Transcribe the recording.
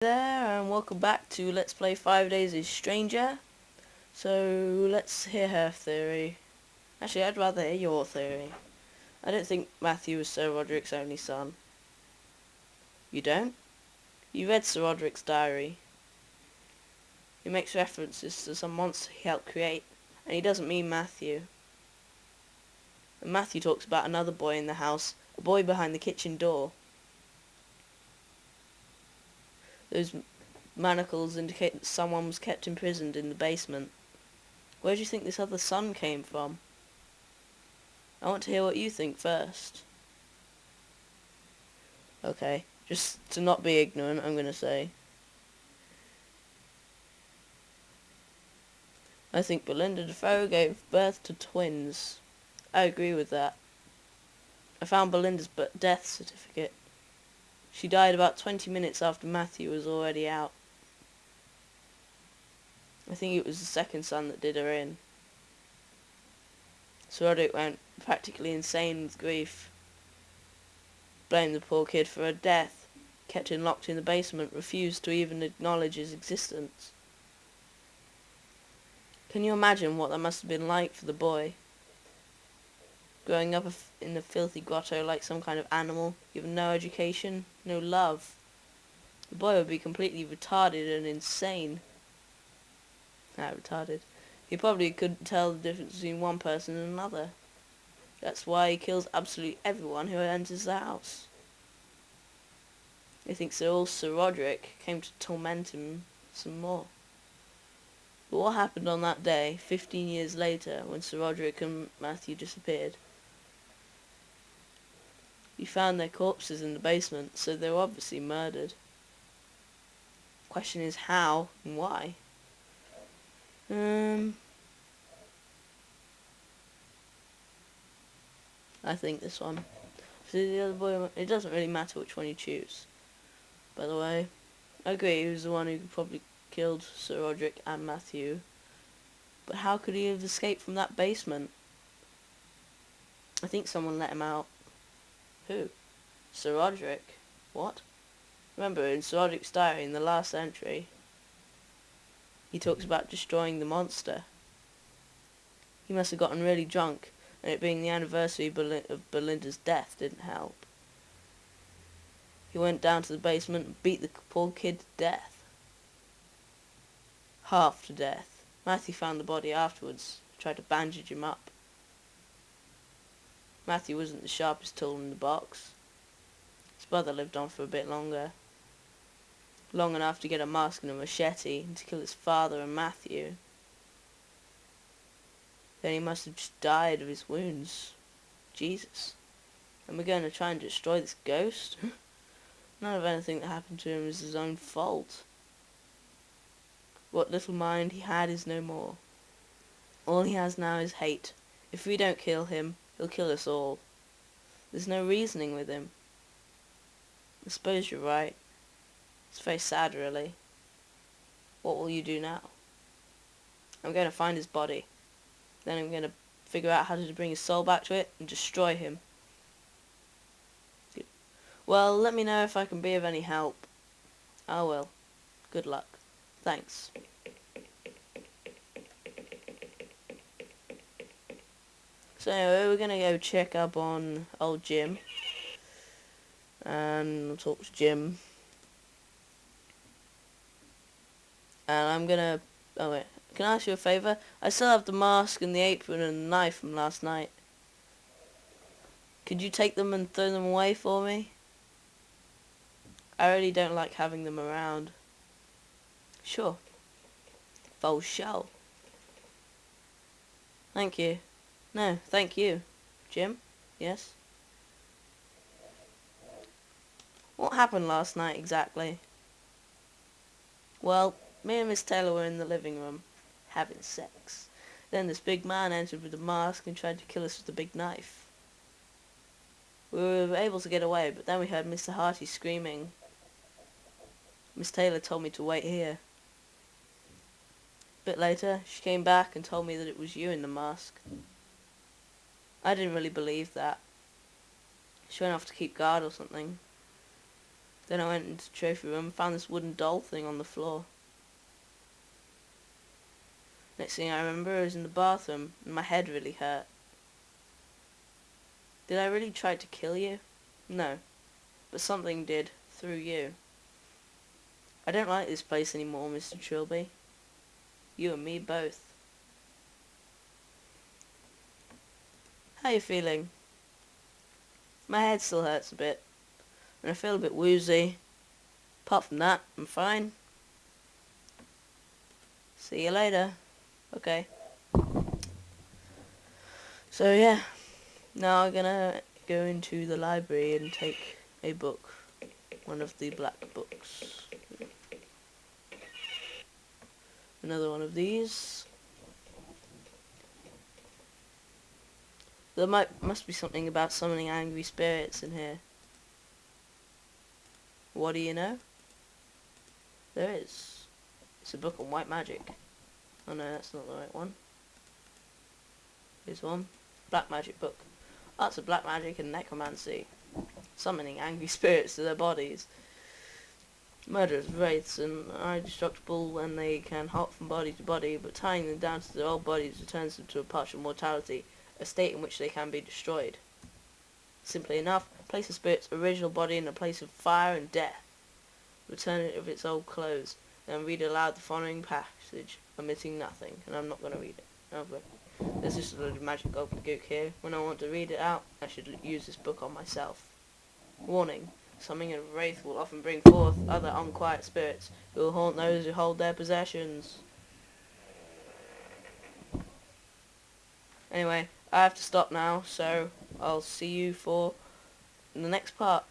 There, and welcome back to Let's Play 5 Days as Stranger. So let's hear her theory. Actually, I'd rather hear your theory. I don't think Matthew was Sir Roderick's only son. You don't? You read Sir Roderick's diary. He makes references to some monster he helped create, and he doesn't mean Matthew. And Matthew talks about another boy in the house, a boy behind the kitchen door. Those manacles indicate that someone was kept imprisoned in the basement. Where do you think this other son came from? I want to hear what you think first. Okay, just to not be ignorant, I'm gonna say I think Belinda Defoe gave birth to twins. I agree with that. I found Belinda's death certificate. She died about 20 minutes after Matthew was already out. I think it was the second son that did her in. Sir Roderick went practically insane with grief. Blamed the poor kid for her death, kept him locked in the basement, refused to even acknowledge his existence. Can you imagine what that must have been like for the boy? Growing up in a filthy grotto like some kind of animal, given no education, no love. The boy would be completely retarded and insane. Retarded. He probably couldn't tell the difference between one person and another. That's why he kills absolutely everyone who enters the house. He thinks that all Sir Roderick came to torment him some more. But what happened on that day, 15 years later, when Sir Roderick and Matthew disappeared? You found their corpses in the basement, so they were obviously murdered. Question is how and why? I think this one. See, the other boy, it doesn't really matter which one you choose. By the way, I agree, he was the one who probably killed Sir Roderick and Matthew. But how could he have escaped from that basement? I think someone let him out. Who? Sir Roderick? What? Remember, in Sir Roderick's diary, in the last entry, he talks about destroying the monster. He must have gotten really drunk, and it being the anniversary of Belinda's death didn't help. He went down to the basement and beat the poor kid to death. Half to death. Matthew found the body afterwards, tried to bandage him up. Matthew wasn't the sharpest tool in the box. His brother lived on for a bit longer. Long enough to get a mask and a machete and to kill his father and Matthew. Then he must have just died of his wounds. Jesus. And we're going to try and destroy this ghost? None of anything that happened to him is his own fault. What little mind he had is no more. All he has now is hate. If we don't kill him, he'll kill us all. There's no reasoning with him. I suppose you're right. It's very sad, really. What will you do now? I'm going to find his body. Then I'm going to figure out how to bring his soul back to it and destroy him. Well, let me know if I can be of any help. I will. Good luck. Thanks. So anyway, we're going to go check up on old Jim. And we'll talk to Jim. And I'm going to... Oh wait. Can I ask you a favour? I still have the mask and the apron and the knife from last night. Could you take them and throw them away for me? I really don't like having them around. Sure. Full show. Thank you. No, thank you. Jim? Yes? What happened last night exactly? Well, me and Miss Taylor were in the living room, having sex. Then this big man entered with a mask and tried to kill us with a big knife. We were able to get away, but then we heard Mr. Harty screaming. Miss Taylor told me to wait here. A bit later, she came back and told me that it was you in the mask. I didn't really believe that. She went off to keep guard or something. Then I went into the trophy room and found this wooden doll thing on the floor. Next thing I remember, I was in the bathroom and my head really hurt. Did I really try to kill you? No. But something did, through you. I don't like this place anymore, Mr. Trilby. You and me both. How you feeling? My head still hurts a bit, and I feel a bit woozy. Apart from that, I'm fine. See you later. Okay. So yeah, now I'm gonna go into the library and take a book. One of the black books. Another one of these. There must be something about summoning angry spirits in here. What do you know? There is. It's a book on white magic. Oh no, that's not the right one. Here's one. Black magic book. Arts of black magic and necromancy. Summoning angry spirits to their bodies. Murderous wraiths are indestructible when they can hop from body to body, but tying them down to their old bodies returns them to a partial mortality, a state in which they can be destroyed. Simply enough, place a spirit's original body in a place of fire and death. Return it of its old clothes, then read aloud the following passage, omitting nothing, and I'm not going to read it. Okay. There's just a load of magic gobbledygook here. When I want to read it out, I should use this book on myself. Warning. Summoning a wraith will often bring forth other unquiet spirits who will haunt those who hold their possessions. Anyway, I have to stop now, so I'll see you for the next part.